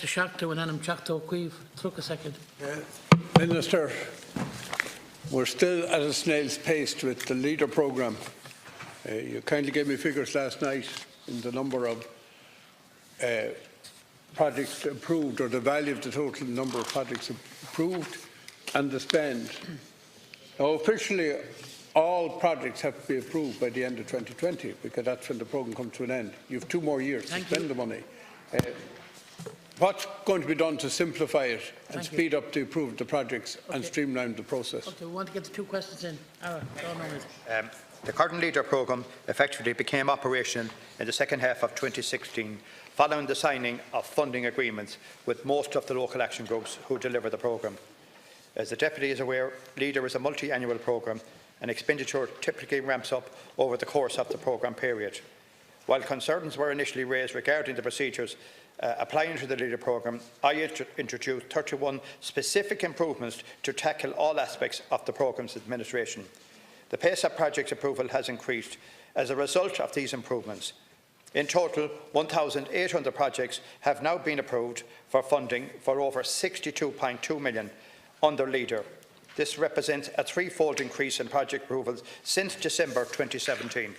Seachta and Anam Teachta Cuív. Took a second. Minister, we're still at a snail's pace with the LEADER programme. You kindly gave me figures last night in the number of projects approved, or the value of the total number of projects approved and the spend. Now, officially, all projects have to be approved by the end of 2020, because that's when the programme comes to an end. You have 2 more years to spend the money. What's going to be done to simplify it and speed up the approval of the projects and streamline the process? Okay, we want to get the 2 questions in. The current LEADER programme effectively became operational in the second half of 2016, following the signing of funding agreements with most of the local action groups who deliver the programme. As the Deputy is aware, LEADER is a multi-annual programme, and expenditure typically ramps up over the course of the programme period. While concerns were initially raised regarding the procedures applying to the LEADER programme, I introduced 31 specific improvements to tackle all aspects of the programme's administration. The pace of project approval has increased as a result of these improvements. In total, 1,800 projects have now been approved for funding for over 62.2 million under LEADER. This represents a 3-fold increase in project approvals since December 2017.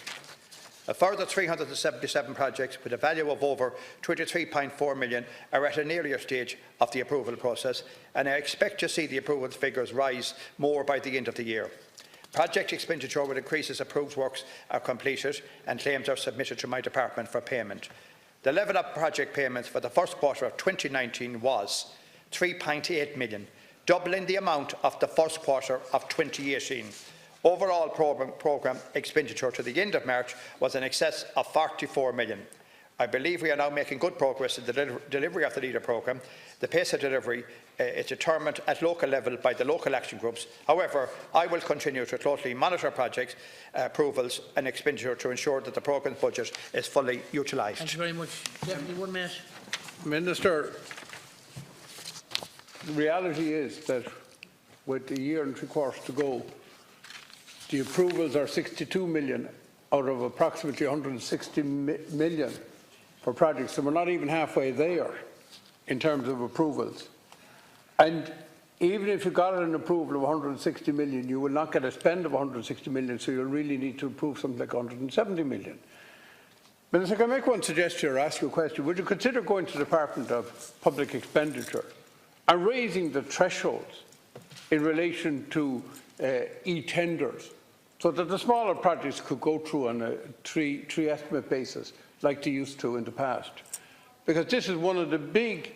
A further 377 projects with a value of over 23.4 million are at an earlier stage of the approval process, and I expect to see the approval figures rise more by the end of the year. Project expenditure with increases approved works are completed and claims are submitted to my department for payment. The level of project payments for the first quarter of 2019 was 3.8 million, doubling the amount of the first quarter of 2018. Overall programme expenditure to the end of March was in excess of 44 million. I believe we are now making good progress in the delivery of the LEADER programme. The pace of delivery is determined at local level by the local action groups. However, I will continue to closely monitor projects, approvals and expenditure to ensure that the programme's budget is fully utilised. Thank you very much. Deputy, 1 minute. Minister, the reality is that with a year and 3/4 to go, the approvals are 62 million out of approximately 160 million for projects, so we're not even halfway there in terms of approvals. And even if you got an approval of 160 million, you will not get a spend of 160 million, so you'll really need to approve something like 170 million. Minister, can I make one suggestion or ask you a question? Would you consider going to the Department of Public Expenditure and raising the thresholds in relation to e-tenders, so that the smaller projects could go through on a tree estimate basis like they used to in the past? Because this is one of the big,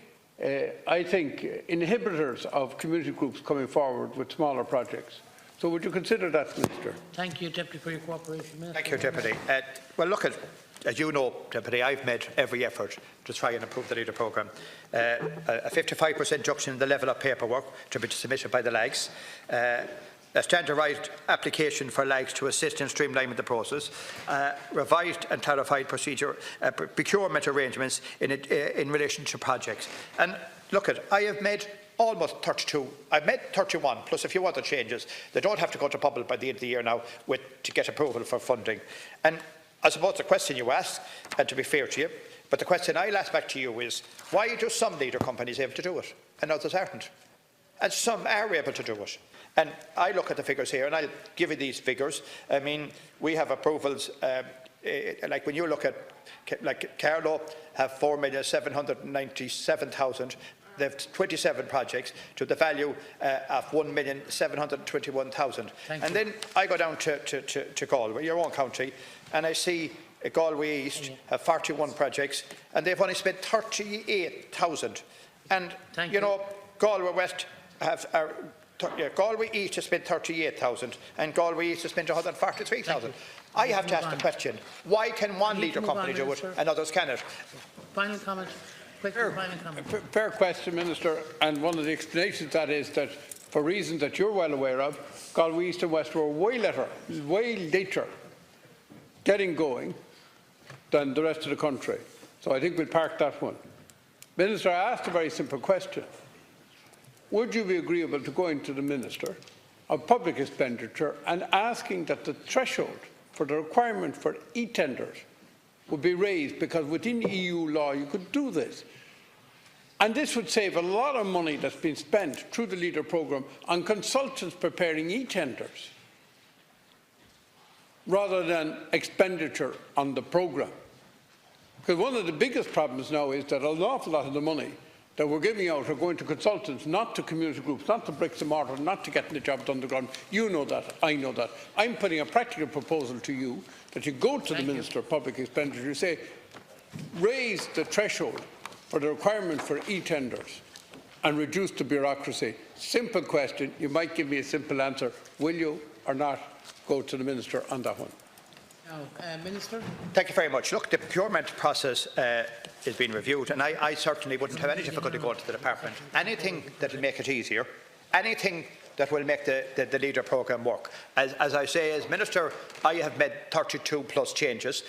I think, inhibitors of community groups coming forward with smaller projects. So would you consider that, Minister? Thank you, Deputy, for your cooperation. Minister. Thank you, Deputy. Well, look, as you know, Deputy, I've made every effort to try and improve the LEADER programme. A 55% reduction in the level of paperwork to be submitted by the LAGs. A standardised application for LAGs to assist in streamlining the process, revised and clarified procurement arrangements in relation to projects. And look, I have made almost 32. I've made 31, plus a few other changes. They don't have to go to public by the end of the year now to get approval for funding. And I suppose the question you ask, and to be fair to you, but the question I'll ask back to you is, why do some LEADER companies able to do it and others aren't? And some are able to do it. And I look at the figures here, and I'll give you these figures. I mean, we have approvals, like when you look at, like Carlow have 4,797,000. They have 27 projects to the value of 1,721,000. And then I go down to Galway, your own county, and I see Galway East have 41 projects, and they've only spent 38,000. And you know, Galway West have. Galway East has spent 38,000 and Galway East has spent 143,000. I have to ask the question, why can one LEADER company do it and others cannot? Final comment. Fair question, Minister, and one of the explanations that is that for reasons that you're well aware of, Galway East and West were way later getting going than the rest of the country. So I think we'll park that one. Minister, I asked a very simple question. Would you be agreeable to going to the Minister of Public Expenditure and asking that the threshold for the requirement for e-tenders would be raised, because within EU law you could do this? And this would save a lot of money that's been spent through the Leader programme on consultants preparing e-tenders, rather than expenditure on the programme. Because one of the biggest problems now is that an awful lot of the money that we're giving out are going to consultants, not to community groups, not to bricks and mortar, not to getting the job done on the ground. You know that, I know that. I'm putting a practical proposal to you that you go to the Minister of Public Expenditure and say, raise the threshold for the requirement for e-tenders and reduce the bureaucracy. Simple question. You might give me a simple answer. Will you or not go to the Minister on that one? Now, Minister. Thank you very much. Look, the procurement process is being reviewed, and I certainly wouldn't have any difficulty going to the department. Anything that will make it easier, anything that will make the Leader programme work. As I say, as Minister, I have made 32 plus changes.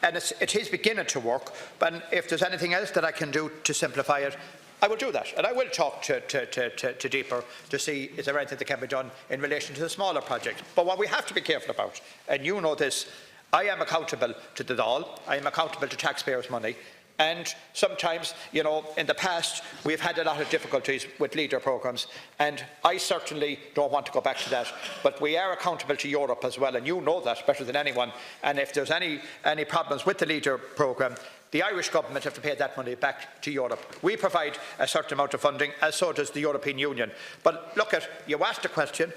And it is beginning to work, but if there's anything else that I can do to simplify it, I will do that, and I will talk to Deeper to see is there anything that can be done in relation to the smaller projects. But what we have to be careful about, and you know this, I am accountable to the Dáil, I am accountable to taxpayers' money, and sometimes, you know, in the past we've had a lot of difficulties with Leader programmes, and I certainly don't want to go back to that. But we are accountable to Europe as well, and you know that better than anyone. And if there's any problems with the Leader programme, the Irish government have to pay that money back to Europe. We provide a certain amount of funding, as so does the European Union. But look at, you asked a question,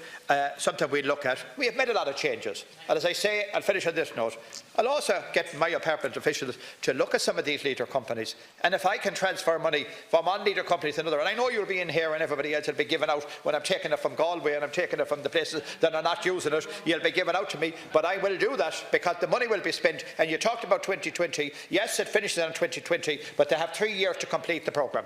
something we look at. We have made a lot of changes. And as I say, I'll finish on this note. I'll also get my apartment officials to look at some of these Leader companies. And if I can transfer money from one Leader company to another, and I know you'll be in here and everybody else will be given out when I'm taking it from Galway and I'm taking it from the places that are not using it, you'll be given out to me. But I will do that because the money will be spent. And you talked about 2020. Yes, it finishes in 2020, but they have 3 years to complete the programme.